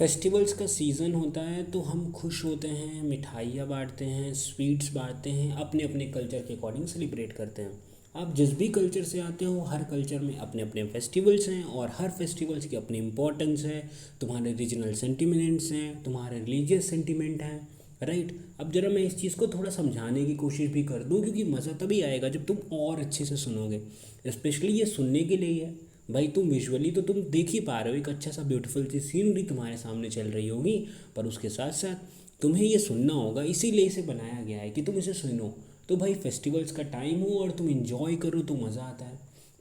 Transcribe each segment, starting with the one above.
Festivals का season होता है तो हम खुश होते हैं, मिठाइयाँ बांटते हैं, स्वीट्स बांटते हैं, अपने अपने कल्चर के अकॉर्डिंग सेलिब्रेट करते हैं। आप जिस भी कल्चर से आते हो, हर कल्चर में अपने अपने फेस्टिवल्स हैं और हर फेस्टिवल्स की अपनी इम्पोर्टेंस है। तुम्हारे रीजनल सेंटिमेंट्स हैं, तुम्हारे रिलीजियस सेंटिमेंट हैं, राइट। अब जरा मैं इस चीज़ को थोड़ा समझाने की कोशिश भी कर दूं, क्योंकि मज़ा तभी आएगा जब तुम और अच्छे से सुनोगे। स्पेशली ये सुनने के लिए ही है। भाई तुम विजुअली तो तुम देख ही पा रहे हो, एक अच्छा सा ब्यूटीफुल सी सीनरी तुम्हारे सामने चल रही होगी, पर उसके साथ साथ तुम्हें ये सुनना होगा, इसीलिए इसे बनाया गया है कि तुम इसे सुनो। तो भाई फेस्टिवल्स का टाइम हो और तुम इंजॉय करो तो मज़ा आता है।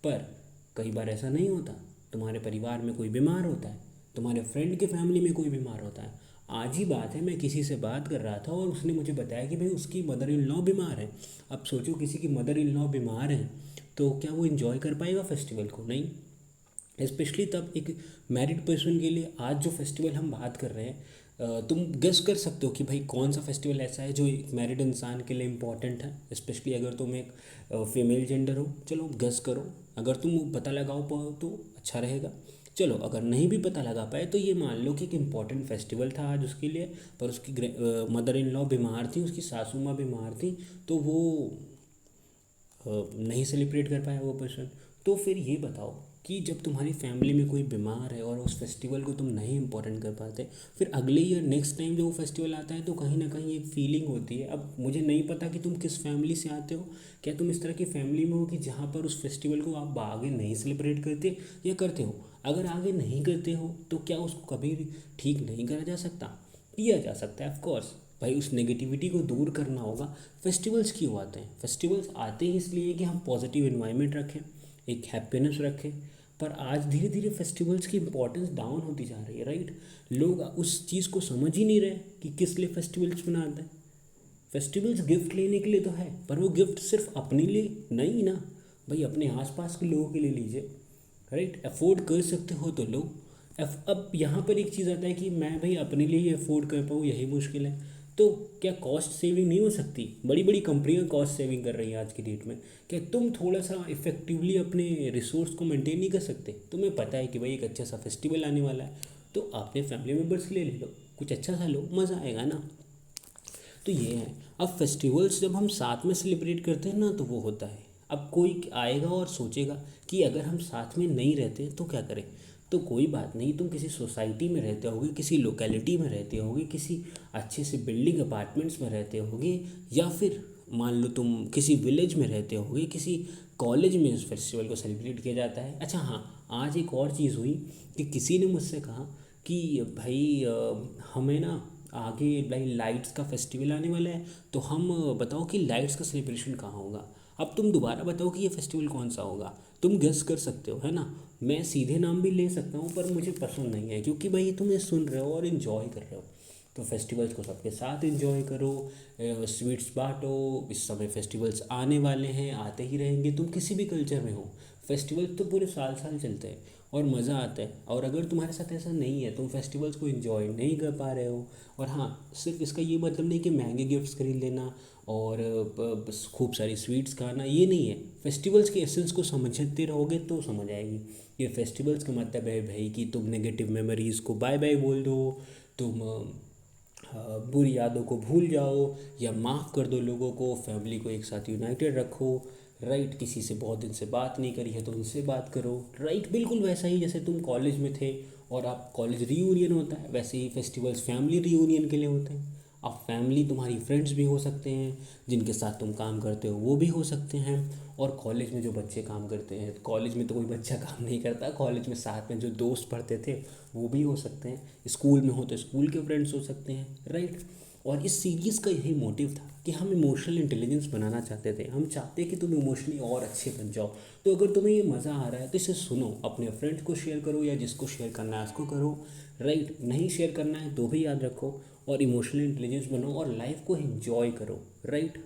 पर कई बार ऐसा नहीं होता, तुम्हारे परिवार में कोई बीमार होता है, तुम्हारे फ्रेंड के फैमिली में कोई बीमार होता है। आज ही बात है, मैं किसी से बात कर रहा था और उसने मुझे बताया कि भाई उसकी मदर इन लॉ बीमार है। अब सोचो, किसी की मदर इन लॉ बीमार है तो क्या वो इन्जॉय कर पाएगा फेस्टिवल को? नहीं। स्पेशली तब एक मैरिड पर्सन के लिए आज जो फेस्टिवल हम बात कर रहे हैं, तुम गेस कर सकते हो कि भाई कौन सा फेस्टिवल ऐसा है जो एक मैरिड इंसान के लिए इम्पॉर्टेंट है। स्पेशली अगर तुम एक फीमेल जेंडर हो, चलो गेस करो। अगर तुम पता लगाओ पाओ तो अच्छा रहेगा। चलो अगर नहीं भी पता लगा पाए तो ये मान लो कि एक इम्पॉर्टेंट फेस्टिवल था आज उसके लिए, पर उसकी मदर इन लॉ बीमार थी, उसकी सासू माँ बीमार थी, तो वो नहीं सेलिब्रेट कर पाया वो पर्सन। तो फिर ये बताओ कि जब तुम्हारी फैमिली में कोई बीमार है और उस फेस्टिवल को तुम नहीं इम्पोर्टेंट कर पाते, फिर अगले ईयर नेक्स्ट टाइम जब वो फेस्टिवल आता है तो कहीं ना कहीं एक फीलिंग होती है। अब मुझे नहीं पता कि तुम किस फैमिली से आते हो, क्या तुम इस तरह की फैमिली में हो कि जहाँ पर उस फेस्टिवल को आप आगे नहीं सेलिब्रेट करते या करते हो? अगर आगे नहीं करते हो तो क्या उसको कभी ठीक नहीं करा जा सकता? किया जा सकता है, ऑफकोर्स। भाई उस नेगेटिविटी को दूर करना होगा। फेस्टिवल्स क्यों आते हैं? फेस्टिवल्स आते ही इसलिए कि हम पॉजिटिव इन्वायरमेंट रखें, एक हैप्पीनेस रखें। पर आज धीरे धीरे फेस्टिवल्स की इंपॉर्टेंस डाउन होती जा रही है, राइट। लोग उस चीज़ को समझ ही नहीं रहे कि किस लिए फेस्टिवल्स मनाते हैं। फेस्टिवल्स गिफ्ट लेने के लिए तो है, पर वो गिफ्ट सिर्फ अपने लिए नहीं ना भाई, अपने आसपास के लोगों के लिए लीजिए, राइट। अफोर्ड कर सकते हो तो लो। अब यहाँ पर एक चीज़ आता है कि मैं भाई अपने लिए ही अफोर्ड कर पाऊँ, यही मुश्किल है। तो क्या कॉस्ट सेविंग नहीं हो सकती? बड़ी बड़ी कंपनियां कॉस्ट सेविंग कर रही हैं आज की डेट में। क्या तुम थोड़ा सा इफेक्टिवली अपने रिसोर्स को मेंटेन नहीं कर सकते? तुम्हें पता है कि भाई एक अच्छा सा फेस्टिवल आने वाला है, तो अपने फैमिली मेम्बर्स के लिए ले लो, कुछ अच्छा सा लो, मज़ा आएगा ना। तो ये है। अब फेस्टिवल्स जब हम साथ में सेलिब्रेट करते हैं ना तो वो होता है। अब कोई आएगा और सोचेगा कि अगर हम साथ में नहीं रहते तो क्या करें? तो कोई बात नहीं, तुम किसी सोसाइटी में रहते होगे, किसी लोकेलिटी में रहते होगे, किसी अच्छे से बिल्डिंग अपार्टमेंट्स में रहते होगे, या फिर मान लो तुम किसी विलेज में रहते होगे, किसी कॉलेज में इस फेस्टिवल को सेलिब्रेट किया जाता है। अच्छा हाँ, आज एक और चीज़ हुई कि किसी ने मुझसे कहा कि भाई हमें ना आगे भाई लाइट्स का फेस्टिवल आने वाला है, तो हम बताओ कि लाइट्स का सेलिब्रेशन कहाँ होगा। अब तुम दोबारा बताओ कि ये फेस्टिवल कौन सा होगा। तुम गेस कर सकते हो, है ना। मैं सीधे नाम भी ले सकता हूँ, पर मुझे पसंद नहीं है, क्योंकि भाई तुम ये सुन रहे हो और इन्जॉय कर रहे हो। तो फेस्टिवल्स को सबके साथ इन्जॉय करो, स्वीट्स बांटो। इस समय फेस्टिवल्स आने वाले हैं, आते ही रहेंगे, तुम किसी भी कल्चर में हो। फेस्टिवल्स तो पूरे साल साल चलते हैं और मज़ा आता है। और अगर तुम्हारे साथ ऐसा नहीं है, तुम फेस्टिवल्स को इन्जॉय नहीं कर पा रहे हो, और हाँ, सिर्फ इसका ये मतलब नहीं कि महंगे गिफ्ट्स खरीद लेना और बस खूब सारी स्वीट्स खाना, ये नहीं है। फेस्टिवल्स के एसेंस को समझते रहोगे तो समझ आएगी। ये फेस्टिवल्स का मतलब है भाई कि तुम नेगेटिव मेमोरीज़ को बाय बाय बोल दो, तुम बुरी यादों को भूल जाओ, या माफ़ कर दो लोगों को, फैमिली को एक साथ यूनाइटेड रखो, राइट। किसी से बहुत दिन से बात नहीं करी है तो उनसे बात करो, राइट। बिल्कुल वैसा ही जैसे तुम कॉलेज में थे और आप कॉलेज रीयूनियन होता है, वैसे ही फेस्टिवल्स फैमिली रीयूनियन के लिए होते हैं। अब फैमिली तुम्हारी फ्रेंड्स भी हो सकते हैं, जिनके साथ तुम काम करते हो वो भी हो सकते हैं। और कॉलेज में जो बच्चे काम करते हैं, कॉलेज में तो कोई बच्चा काम नहीं करता, कॉलेज में साथ में जो दोस्त पढ़ते थे वो भी हो सकते हैं। स्कूल में हो तो स्कूल के फ्रेंड्स हो सकते हैं, राइट। और इस सीरीज़ का यही मोटिव था कि हम इमोशनल इंटेलिजेंस बनाना चाहते थे। हम चाहते कि तुम इमोशनली और अच्छे बन जाओ। तो अगर तुम्हें ये मज़ा आ रहा है तो इसे सुनो, अपने फ्रेंड्स को शेयर करो, या जिसको शेयर करना है उसको करो, राइट। नहीं शेयर करना है तो भी याद रखो, और इमोशनल इंटेलिजेंस बनो और लाइफ को एंजॉय करो, राइट।